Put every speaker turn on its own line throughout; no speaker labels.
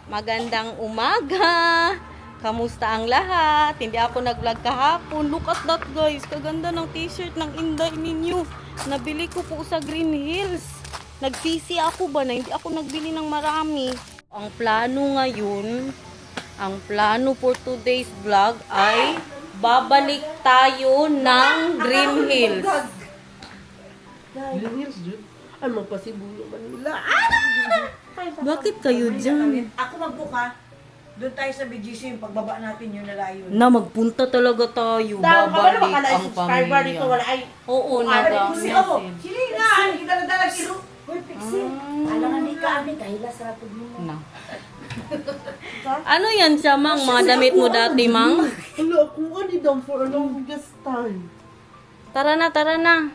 Magandang umaga! Kamusta ang lahat? Hindi ako nag-vlog kahapon. Look at that guys. Kaganda ng t-shirt ng Inday ninyo. Nabili ko po sa Green Hills. Nagsisi ako ba na hindi ako nagbili ng marami. Ang plano ngayon, ang plano for today's vlog ay babalik tayo ng Green Hills.
Green Hills, dude. Ay, magpasibulo man nila.
Bakit kayo dyan?
Ako magbuka. Doon tayo sa BGC, yung pagbaba natin yun na layo.
Na magpunta talaga tayo. Babalik ang pamilya.
Wala ay.
Oo,
Kasi ako,
nag-message.
sili na. Kita na dalag kilo. Uy, Pixie. Alam nga ni kami, kahila sa ratod mo.
No. Ano yan siya, Mang? Mga damit mo dati, Mang?
Hala, kung ano daw for a longest time.
Tara na, tara na.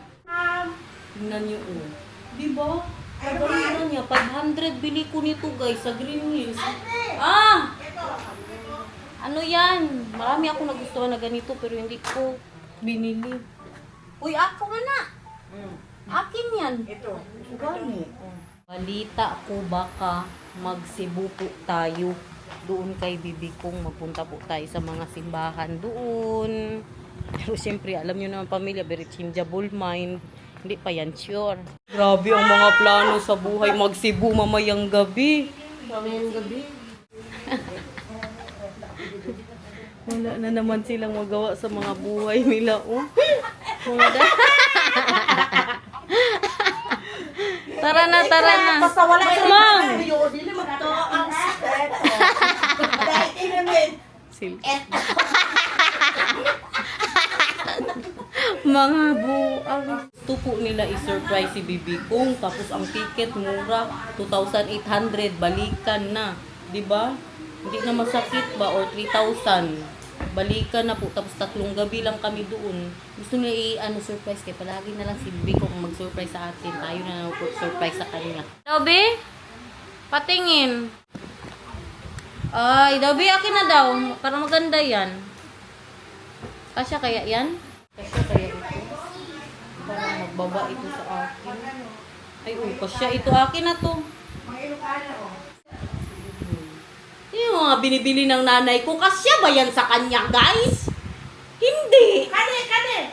Tingnan niyo, oh. Diba? Pagkakita niya, 500 bili ko nito, guys, sa Green Hills. Ah! Ano yan? Marami ako nagustuhan na ganito, pero hindi ko binili. Uy, ako na. Akin yan.
Ito.
Gani. Balita ko baka mag-Cebu po tayo. Doon kay Bibi kong magpunta po tayo sa mga simbahan doon. Pero siyempre, alam nyo naman pamilya, very changeable mind. Hindi pa yan sure. Grabe ang mga plano sa buhay. Mag-Cebu mamayang gabi.
Mamayang gabi.
Wala na naman silang magawa sa mga buhay nila. Oh. Mga Tara na, tara na.
Basta wala yung
Mang!
Dili magto ang sekreto. Dahil inamin.
Mga buang. Gusto po nila i-surprise si Bibi Kong. Tapos ang ticket mura, 2,800. Balikan na. Diba? Hindi na masakit ba? Or 3,000. Balikan na po. Tapos 3 gabi lang kami doon. Gusto nila surprise kaya palagi na lang si Bibi Kong mag-surprise sa atin. Tayo na lang po surprise sa kanila. Dobi? Patingin. Ay, Dobi, akin na daw. Para maganda yan. Kasya kaya yan? Kasya kaya ito? Para magbaba ito sa akin. Ay, kasya ito. Akin na to. Yung mga binibili ng nanay ko, kasya ba yan sa kanya, guys? Hindi.
Kani.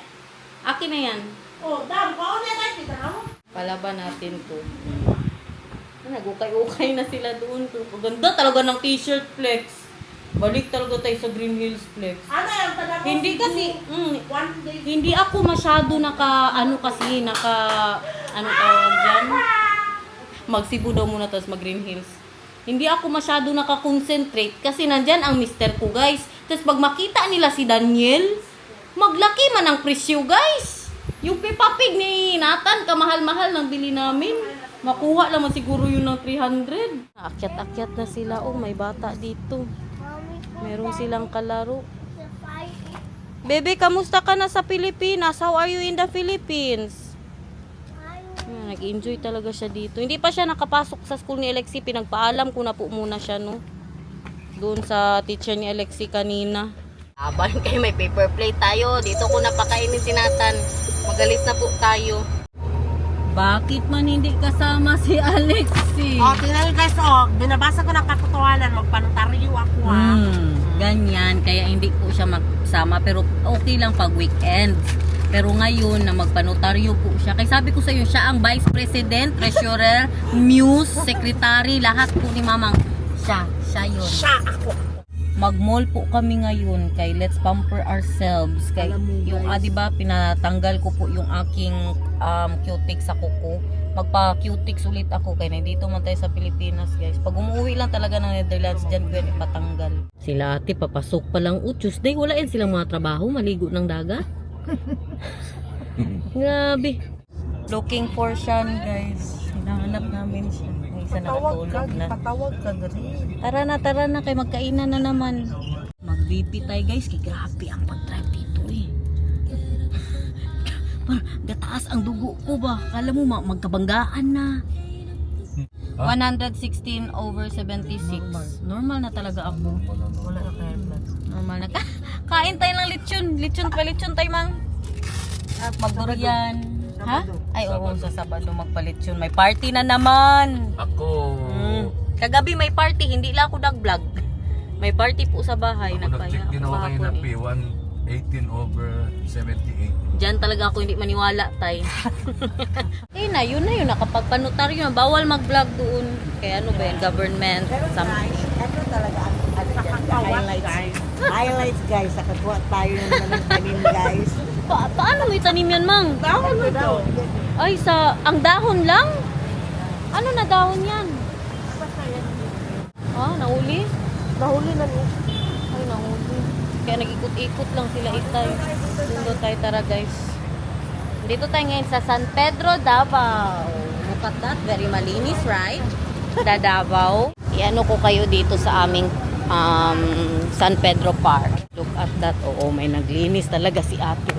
Akin na yan.
Oh, dam, paon na tayo. Kita mo?
Palaban natin to. Nagukay-ukay na sila doon. Ganda talaga ng t-shirt flex. Balik talaga tayo sa Green Hills flex.
Ano yung taga
Hindi kasi,
one day.
hindi ako masyado ano tawag dyan? Mag-Cebu daw muna tapos mag-Green Hills. Hindi ako masyado nakakonsentrate kasi nandyan ang mister ko, guys. Tapos pag makita nila si Daniel, maglaki man ang presyo, guys. Yung Peppa Pig ni Nathan, kamahal-mahal ng bili namin. Makuha naman siguro yun ng 300. Akyat-akyat na sila. Oh, may bata dito. Meron silang kalaro. Bebe, kamusta ka na sa Pilipinas? How are you in the Philippines? Nag-enjoy talaga siya dito. Hindi pa siya nakapasok sa school ni Alexi. Pinagpaalam ko na po muna siya, no? Doon sa teacher ni Alexi kanina. Aban kayo, may paper plate tayo. Dito ko napakainin si Nathan. Magalis na po tayo. Bakit man hindi kasama si Alexi?
Oh, tingnan guys, binabasa ko ng katotohanan, magpanotaryo ako
Ganyan, kaya hindi ko siya magsama. Pero okay lang pag weekend. Pero ngayon na magpanotaryo po siya. Kaya sabi ko sa iyo, siya ang Vice President, Treasurer, Muse, Secretary, lahat po ni Mamang. Siya yun.
Siya ako.
Mag-mall po kami ngayon kay let's pamper ourselves. Kay yung diba, pinatanggal ko po yung aking cutics sa kuko. Magpa-cutics ulit ako kaya nandito man tayo sa Pilipinas, guys. Pag umuwi lang talaga ng Netherlands, dyan ko yan ipatanggal. Sila ate, papasok pa lang. Tuesday, wala yan silang mga trabaho. Maligo ng dagat. Grabe. Looking for Sean, guys. Hinahanap namin siya. May isa nakatulog na.
Patawag ka dali.
Tara na kay magkainan na naman. Mag-BP tayo, guys. Kaya grabe ang pag-drive dito eh. Gataas ang dugo ko ba? Kala mo magkabanggaan na. 116 over 76. Normal na talaga ako.
Wala na kaya plan.
Normal na. Kain tayo ng lechon. Lechon tayo, Mang. Mag-durian. Ha? Ay, oo, sa Sabado magpalechon. May party na naman.
Ako,
Kagabi may party, hindi lang ako nag-vlog. May party po sa bahay.
Ako nag-check din ako kayo ng P1, 18/78.
Diyan talaga ako hindi maniwala, tay. Eh na, yun, nakapagpanotaryo na. Bawal mag-vlog doon. Kaya ano ba yan, government.
Ano talaga ang highlights guys. Nakakuha tayo ng tanim guys.
Paano may tanim yan, Mang?
Dahon mo daw.
Ay, ang dahon lang? Ano na dahon yan? Nauli?
Nahuli na niya.
Ay, nahuli. Kaya nag-ikot-ikot lang sila itay. Doon tayo tara guys. Dito tayo ngayon sa San Pedro, Davao. Look at that, very malinis, right? Davao. Iano ko kayo dito sa aming San Pedro Park. Look at that. Oo, may naglinis talaga si ate.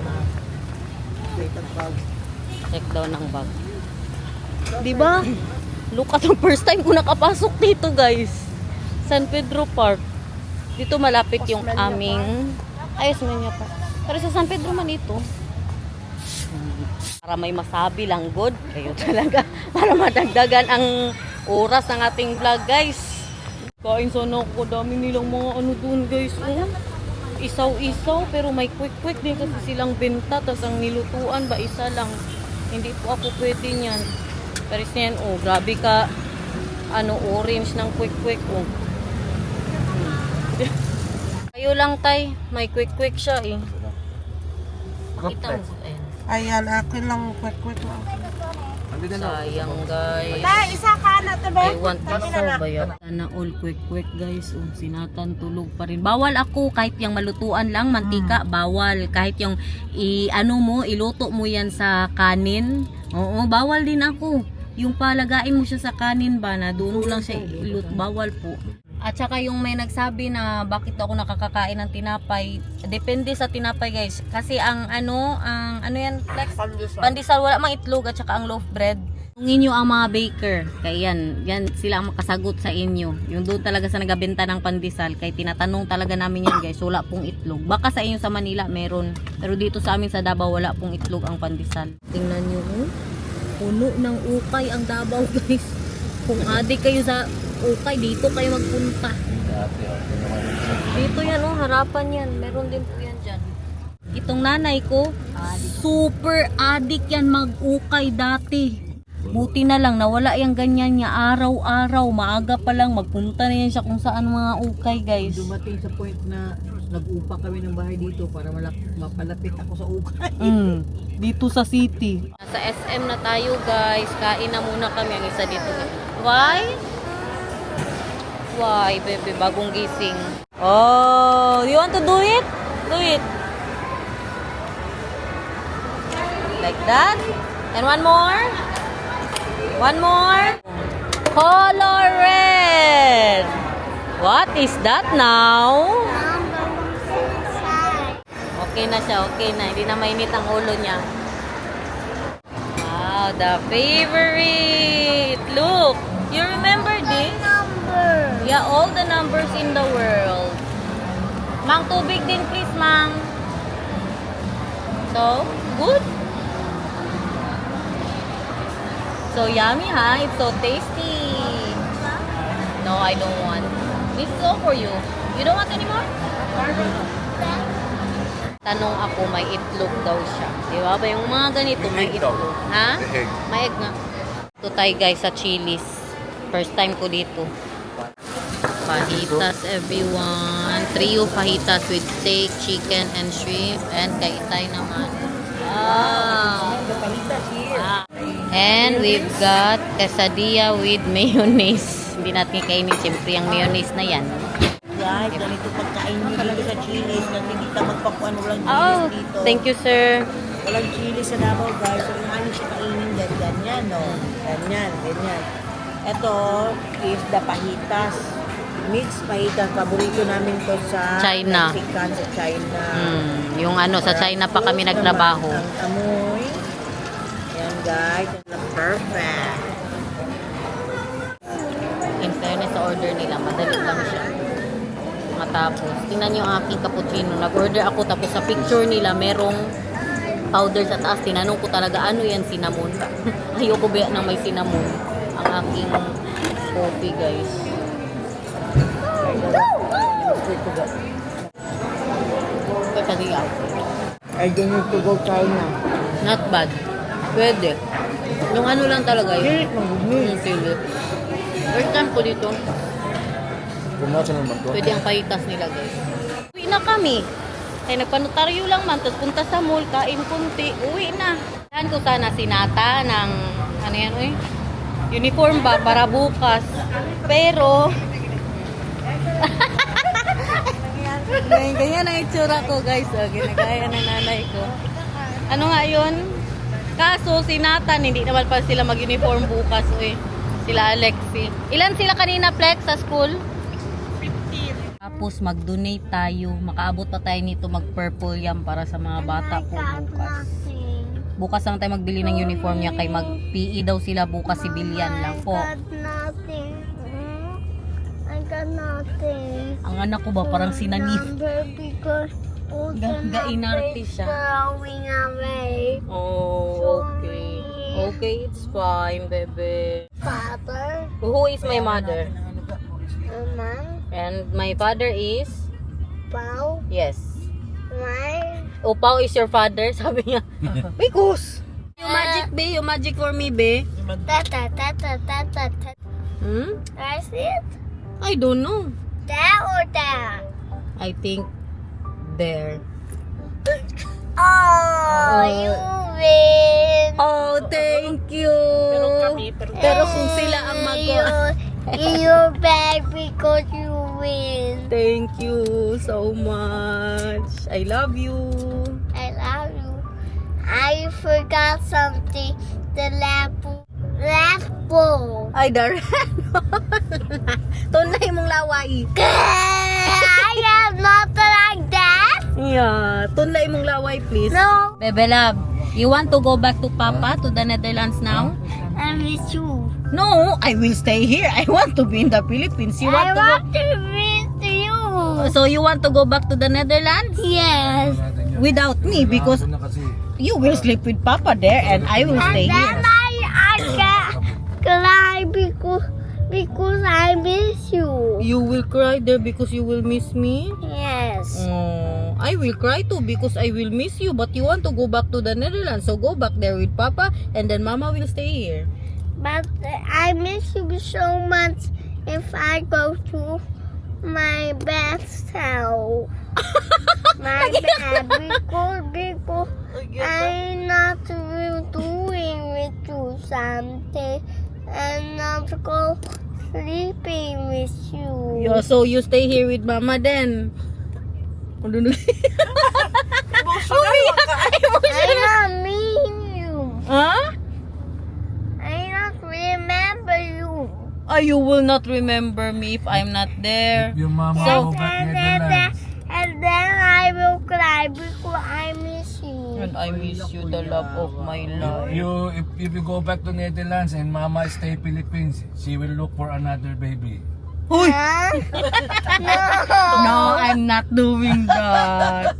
Check daw ng bag. Diba? Look at the first time ko nakapasok dito guys. San Pedro Park. Dito malapit yung aming Osmeña Park. Pero sa San Pedro man ito. Para may masabi lang good. Kayo talaga. Para madagdagan ang oras ng ating vlog guys. Kain sana ako. Dami nilang mga ano dun guys. Oh. Isaw-isaw. Pero may quick-quick din kasi silang benta. Tapos ang nilutuan ba isa lang. Hindi po ako pwede niyan. Pero yan oh. Grabe ka. Orange ng quick-quick oh. Kayo lang tay, may quick siya eh. Kita mo.
Ayan, akin lang quick lang.
Sayang guys.
Isa ka na to ba?
I want this so bayad. Sana all quick guys. Oh, sinatan tulog pa rin. Bawal ako kahit yung malutuan lang, mantika, bawal. Kahit yung iluto mo yan sa kanin. Oo, bawal din ako. Yung palagain mo siya sa kanin ba na doon mo lang siya iluto, bawal po. At saka yung may nagsabi na bakit ako nakakakain ng tinapay, depende sa tinapay guys. Kasi ang ano yan, Lex? Pandesal, wala mang itlog at saka ang loaf bread. Kung inyo ang mga baker, kaya yan sila ang makasagot sa inyo. Yung doon talaga sa nagabenta ng pandesal, kaya tinatanong talaga namin yan guys, wala pong itlog. Baka sa inyo sa Manila meron, pero dito sa amin sa Davao wala pong itlog ang pandesal. Tingnan nyo, puno ng ukay ang Davao guys. Kung adik kayo sa ukay, dito kayo magpunta. Dito yan harapan yan. Meron din po yan dyan. Itong nanay ko, super addict yan mag-ukay dati. Buti na lang, nawala yung ganyan niya araw-araw. Maaga pa lang, magpunta na yan siya kung saan mga ukay guys.
Dumating sa point na nag-upa kami ng bahay dito para mapalapit ako sa ukay.
Dito sa city. Nasa SM na tayo guys. Kain na muna kami. Ang isa dito. Why? Why, baby? Bagong gising. Oh, you want to do it? Do it. Like that. And one more. One more. Color red. What is that now? Okay na siya. Okay na. Hindi na mainit ang ulo niya. Wow, the favorite. Look. You remember this? Yeah, all the numbers in the world. Mang, tubig din please, Mang. So, good? So yummy, ha? It's so tasty. No, I don't want. This is all for you. You don't want anymore? Tanong ako, may itlog daw siya. Di ba? Ba yung mga ganito, may itlog. Ha? May egg nga. Ito tayo guys sa Chili's. First time ko dito. Fajitas everyone. Trio fajitas with steak, chicken, and shrimp. And kay Itay naman. Wow. And we've got quesadilla with mayonnaise. Hindi natin kainin siyempre ang mayonnaise na yan.
Guys, ganito pagkain nyo dito sa Chili's kasi hindi ka magpakuan walang Chili's dito.
Thank you sir.
Walang Chili's sa Davao guys. So, ano siya kainin ganyan, no? Ganyan. Ito is the fajitas. Mixed fajitas. Paborito namin to sa
China.
Mexican sa China.
Yung sa China pa kami nagtrabaho.
Ang amoy. Yan guys. Perfect.
In fairness sa order nila, madali lang siya. Matapos, tingnan nyo ang aking cappuccino. Nag-order ako tapos sa picture nila merong powder sa taas. Tinanong ko talaga ano yan, cinnamon. Ayoko ba na may cinnamon ang aking coffee guys.
say to that?
Kapag
I don't need to go China.
not bad. Pwede. Yung ano lang talaga yun.
Mag-miss.
Yung sili. First time ko dito.
Kung nasa naman to.
Pwede ang pahitas nila guys. Uwi na kami. Kaya nagpanotaryo lang man. Tapos punta sa mall, kain kunti. Uwi na. Saan ko sana si Nata ng ano yan uniform ba para bukas. Pero ganyan ang itsura ko guys. Ginagaya ng nanay ko. Ano nga yun? Kaso si Nathan, hindi naman pa sila mag-uniform bukas. Sila Alexi. Ilan sila kanina, Flex, sa school? 15. Tapos mag-donate tayo. Makaabot pa tayo nito mag-purple yam para sa mga bata po bukas. Bukas lang tayo magbili ng uniform niya kay mag-PE daw sila bukas si Billian lang po.
Nothing. I got nothing.
Ang anak ko ba parang sinanip.
Number because all the
Gainarte
numbers
siya.
throwing away.
Oh, okay. Okay, it's fine, bebe.
Father,
Who is my mother?
Mom,
And my father is?
Pao,
Yes.
my
Upaw is your father, sabi niya. Because. Yung magic, be. Yung magic for me, be.
tata.
Hmm?
That's it.
I don't know.
That or that?
I think there.
Oh, you win.
Oh, thank you. Pero kung sila ang
You're bad because you win.
Thank you so much. I love you.
I love you. I forgot something. The last bowl.
Ay, Darren. Tunay mong laway.
I am not like that.
Yeah. Tunay mong laway, please.
No,
Bebe love, you want to go back to Papa, to the Netherlands now?
I miss you.
No, I will stay here. I want to be in the Philippines. You
I
want to
want to miss you.
go? So you want to go back to the Netherlands?
Yes.
Without me, because
Nandun na kasi.
you will sleep with Papa there and I will stay
And then
here.
I can't cry because I miss you.
You will cry there because you will miss me?
Yes.
Oh, I will cry too because I will miss you. But you want to go back to the Netherlands, so go back there with Papa and then Mama will stay here.
But I miss you so much if I go to my best self. My bed because I'm not doing with you something and not go sleeping with you.
Yeah, so you stay here with Mama then.
I not mean you.
Huh?
I not remember you.
Oh, you will not remember me if I'm not there.
Yung mama
So-
mo back Netherlands.
And then I will cry because I miss you.
And I miss you, the love of my life.
If you go back to Netherlands and mama stay Philippines, she will look for another baby.
Uy!
Huh?
No, I'm not doing that.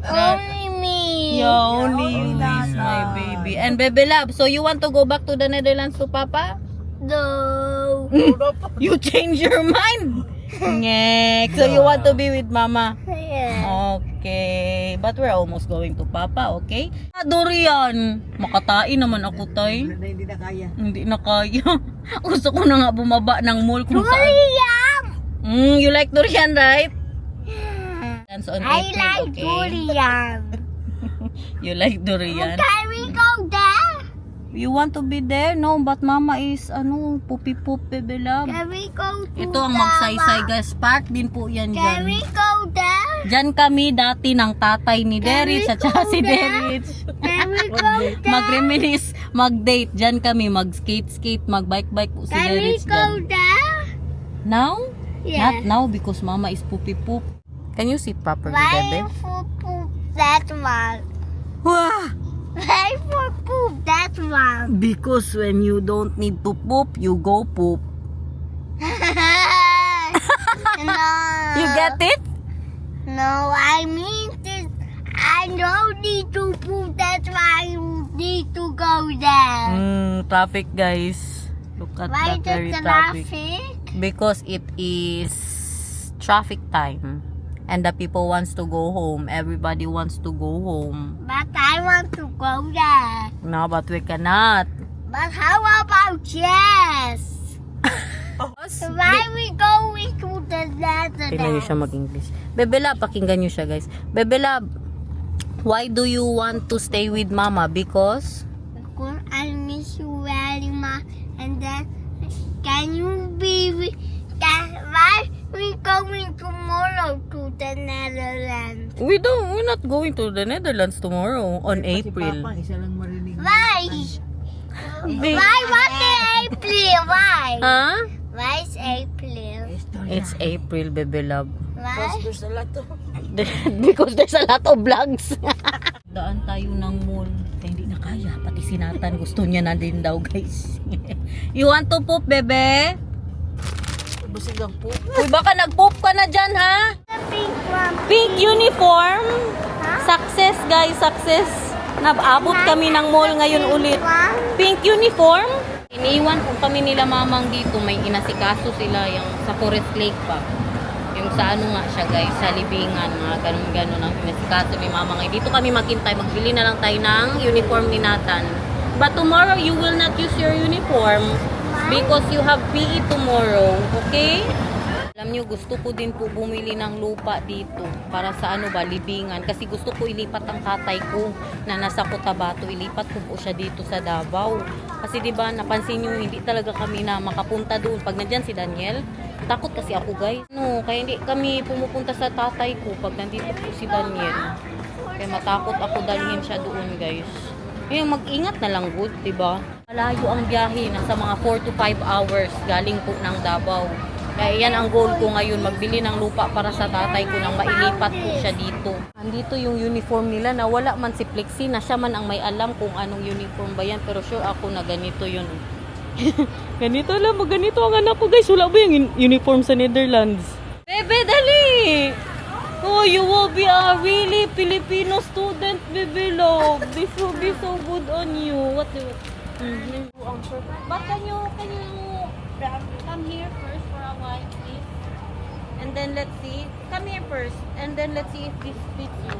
Only me.
Yeah, only you
Only
miss
you.
my baby. And Bebe Love, so you want to go back to the Netherlands to Papa?
No.
You change your mind? Ngek. So you want to be with Mama?
Yeah.
Okay. But we're almost going to Papa, okay? Durian. Makatain naman ako, tay.
Hindi na kaya.
Hindi na kaya. Gusto ko na nga bumaba ng mall kung saan.
Durian.
You like durian, right? That's on
I
April,
like
okay?
durian.
You like durian?
Can we go there?
You want to be there? No, but Mama is, pupi-pup, Bebe Love.
Can we go to
Ito ang
the
magsaysay, guys. Park din po yan
Can we
dyan.
go there?
Dyan kami dati ng tatay ni Derich at saka si Derich.
Can we go there?
Mag-reminisce, mag-date. Dyan kami, mag-skate-skate, mag-bike-bike po si
Can we
Derich
go
dyan.
there?
Now? Not
Yes.
now because Mama is poopy-poop. Can you sit properly,
Why
Bebe?
for poop that one?
Wah!
Why for poop that one?
Because when you don't need to poop, you go poop.
No.
You get it?
No, I mean this. I don't need to poop. That's why you need to go there.
Traffic, guys. Look at
Why
that very
the
traffic.
traffic?
Because it is traffic time. And the people wants to go home. Everybody wants to go home.
But I want to go there.
No, but we cannot.
But how about yes? Why we going to the
Tingnan niyo siya
Netherlands?
mag-English. Bebe Love, pakinggan niyo siya guys. Bebe Love, why do you want to stay with Mama? Because?
Because I miss you very much. And then, can you be with... Why we going tomorrow to the Netherlands?
We're not going to the Netherlands tomorrow on
Si
April.
Papa, isa lang marinig.
Why? Why? What is April? Why?
Huh?
Why is April?
It's April, Bebe Love.
Why?
There's a lot of...
Because there's a lot of vlogs. Daan tayo ng mall. Kaya hindi na kaya. Pati si Nathan gusto niya na din daw, guys. You want to poop, Bebe?
Busig ang po.
Uy, baka nag-poop ka na dyan, ha?
The pink one.
Pink uniform.
Huh?
Success, guys. Success. Nababot kami ng mall ngayon ulit.
One.
Pink uniform. Iniwan ko kami nila mamang dito. May inasikaso sila yung sa Forest Lake pa. Yung sa ano nga siya guys, sa libingan. Mga ganun-ganun ang inasikaso ni mamang. Dito kami maghintay. Magbili na lang tayo ng uniform ni Nathan. But tomorrow you will not use your uniform because you have PE tomorrow. Okay? Alam nyo, gusto ko din po bumili ng lupa dito para sa ano ba, libingan. Kasi gusto ko ilipat ang tatay ko na nasa Cotabato. Ilipat ko po siya dito sa Davao. Kasi di ba napansin nyo, hindi talaga kami na makapunta doon. Pag nandyan si Daniel, takot kasi ako guys. No, kaya hindi kami pumupunta sa tatay ko pag nandito po si Daniel. Kaya matakot ako dalhin siya doon guys. Yung mag-ingat na lang good, di ba? Malayo ang biyahe, nasa mga 4 to 5 hours galing po ng Davao. Kaya yan ang goal ko ngayon, magbili ng lupa para sa tatay ko nang mailipat po siya dito. Andito yung uniform nila na wala man si Plexi, na siya man ang may alam kung anong uniform ba yan. Pero sure ako na ganito yun. Ganito lang, ganito ang anak ko guys. Wala ba yung uniform sa Netherlands? Bebe, dali! Oh, you will be a really Filipino student, Bebe Love. This will be so good on you. What do you... But can you come here first for a while, please? And then let's see. Come here first. And then let's see if this fits you.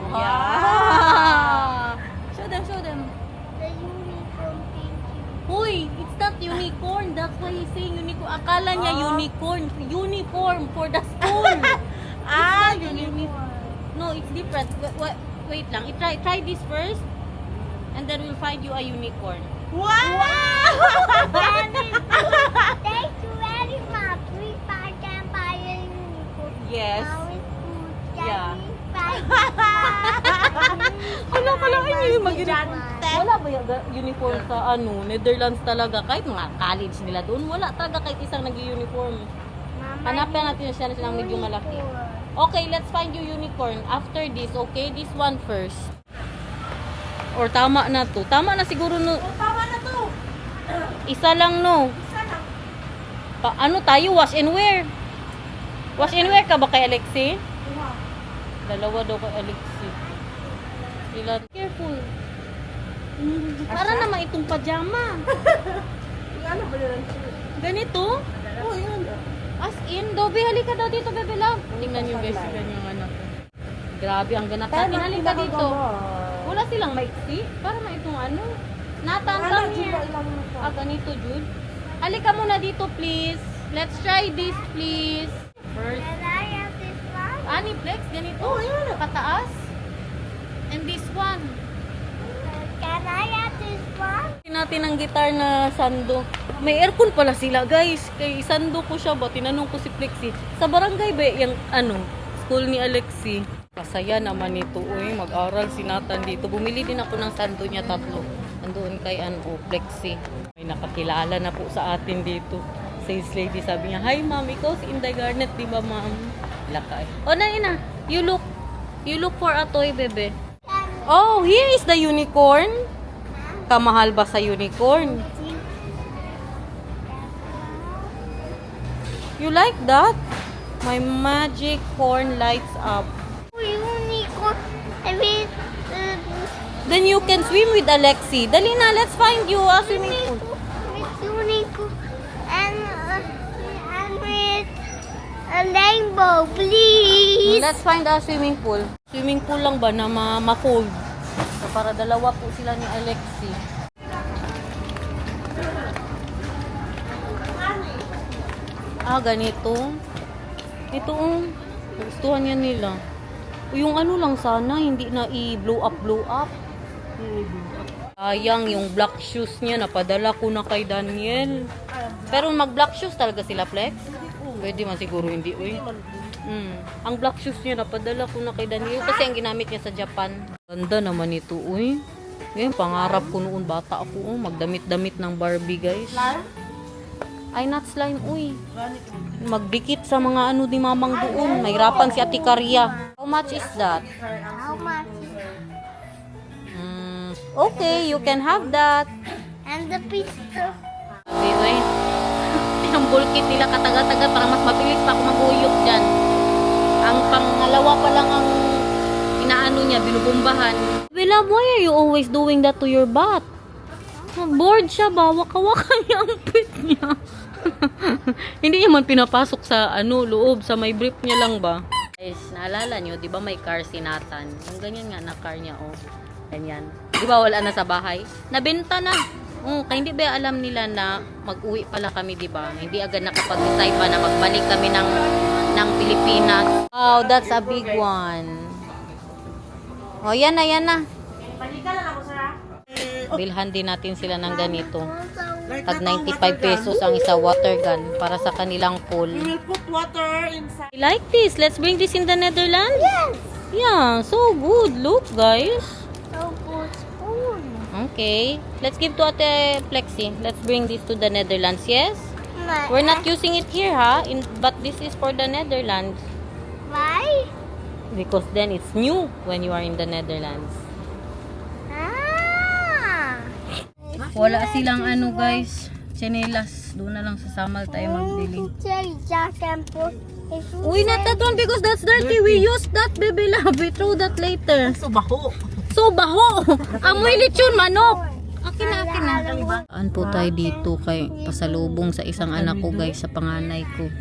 Yeah. Show them.
The unicorn pink.
Hoy, it's not unicorn. That's why he's saying unicorn. Akala niya unicorn. Uniform for the school. Uniform. No, it's different. Wait lang. Try this first. And then we'll find you a unicorn.
Thank you very much. We can buy a unicorn.
Yes.
Now it's good. Can
Yeah.
we buy
Wala pala kayo mag-uniform. Wala ba yung uniform sa Netherlands talaga? Kahit mga college nila doon, wala talaga kahit isang nag-uniform. Hanapin natin siya ng medyo malaki. Okay, let's find you unicorn. After this, okay? This one first. Or tama na to. Tama na siguro no.
Tama na to!
Isa lang no. Ano tayo? Wash and wear. Wash and wear ka ba kay Alexi? Dalawa daw kay Alexi. Ilan? Careful. Para naman itong pajama.
Ano ba yun?
Ganito?
Oh, yan.
As in, Dobby, halika daw dito, Bebe Love. Tingnan yung best friend yung anak ko. Grabe, ang ganap natin. Halika dito. Wala silang maiksi. Para itong ano. Nathan, come here. Ganito, Jude. Halika muna dito, please. Let's try this, please. First.
Can I have this one?
Aniplex, ganito. Oh, yun. Pataas. And this one.
Can I have this one?
Natin ang gitar na Sando. May aircon pala sila, guys. Kay Sando ko siya ba? Tinanong ko si Plexi. Sa barangay ba yung school ni Alexi? Masaya naman ito. Uy, mag-aral si Nathan dito. Bumili din ako ng Sando niya 3. Andoon kay Plexi. May nakakilala na po sa atin dito. Sales lady sabi niya, "Hi ma'am, ikaw si Inday Garnet, di ba ma'am?" Lakay. Oh, na. You look for a toy, bebe. Oh, here is the unicorn. Kamahal ba sa unicorn? You like that? My magic corn lights up.
Unicorn. I mean,
Then you can swim with Alexi. Dali na, let's find you a swimming pool.
with unicorn and with rainbow, please.
Let's find a swimming pool. Swimming pool lang ba na ma-fold? So, para dalawa po sila ni Alexi. Ah, ganito. Ito, gustuhan niya nila. Yung ano lang sana, hindi na i-blow up. Sayang, yung black shoes niya, napadala ko na kay Daniel. Pero mag-black shoes talaga sila, Flex? Pwede man siguro, hindi, uy. Ang black shoes niya, napadala ko na kay Daniel kasi ang ginamit niya sa Japan. Ganda naman ito, uy. Yan, pangarap ko noon, bata ako, magdamit-damit ng Barbie, guys. Ay, not slime, uy. Magdikit sa mga ano ni mamang doon. Mahirapan si Ate Karia. How much is that?
How much?
Okay, you can have that.
And the pistol.
Sabi, uy. Yung bulkit nila kataga-taga para mas mabilis pa ako mag-uyok dyan. Ang pangalawa pa lang ang inaano niya, binubumbahan. Bella, why are you always doing that to your bat? Bored siya ba? Waka-waka niya ang pit niya. Hindi niya man pinapasok sa loob, sa may brief niya lang ba? Guys, naalala niyo, di ba may car si Nathan? Yung ganyan nga na car niya, Ganyan. Di ba wala na sa bahay? Nabenta na. Kaya hindi ba alam nila na mag-uwi pala kami, di ba? Hindi agad nakapag-decide ba na magbalik kami ng Pilipinas. Wow, that's a big one. Oh, yan na. Bilhan din natin sila ng ganito. Tag 95 pesos ang isa water gun para sa kanilang pool.
We will put water inside.
I like this. Let's bring this in the Netherlands.
Yes.
Yeah, so good. Look, guys.
So good spoon.
Okay. Let's give to Ate Flexi. Let's bring this to the Netherlands. Yes? We're not using it here, but this is for the Netherlands.
Why?
Because then it's new when you are in the Netherlands.
Ah.
Wala silang guys. Chinelas. Doon na lang sa Samal tayo magbili. Uy, not that one because that's dirty. We use that, baby love. We throw that later.
Subaho.
So, baho! Amoy lechon manok! Akin na. Saan po tayo dito kay pasalubong sa isang anak ko, guys, sa panganay ko.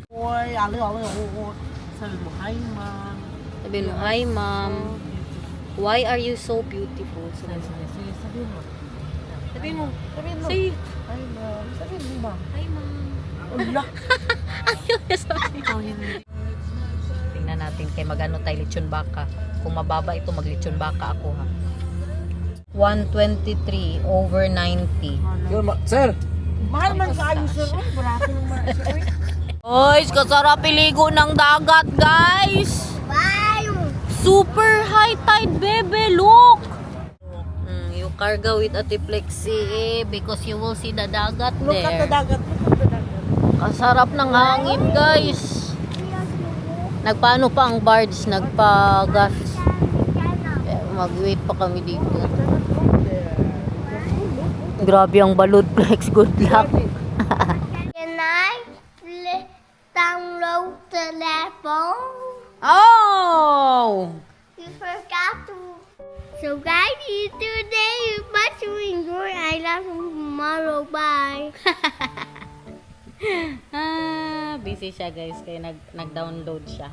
Oy, ali. Sabi mo, hi, ma'am.
Sabi mo, hi, ma'am. Why are you so beautiful?
Sige, sabi mo.
Sabi mo.
Say, hi, ma'am. Sabi mo, ma'am.
Hi, ma'am.
Ula.
Tingnan natin kay magano tayo lechon baka. Kung mababa ito, mag-lechon baka ako, ha. 123 over 90.
Sir!
Mahal man kayo, sir. Barato naman.
Guys, kasarap iligo ng dagat, guys.
Wow.
Super high tide, bebe. Look. You carga with Ate Flexi because you will see the dagat
Look at the
there.
dagat. Look at the dagat.
Kasarap ng hangin, guys. Nagpaano pa ang barge, nagpa-gas. Mag-wait pa kami dito. Grabe ang balod, Flex. Good luck.
Can I download the level?
Oh!
You forgot to. So guys, today you must enjoy. I love you tomorrow. Bye.
Busy siya, guys, kaya nag-download siya.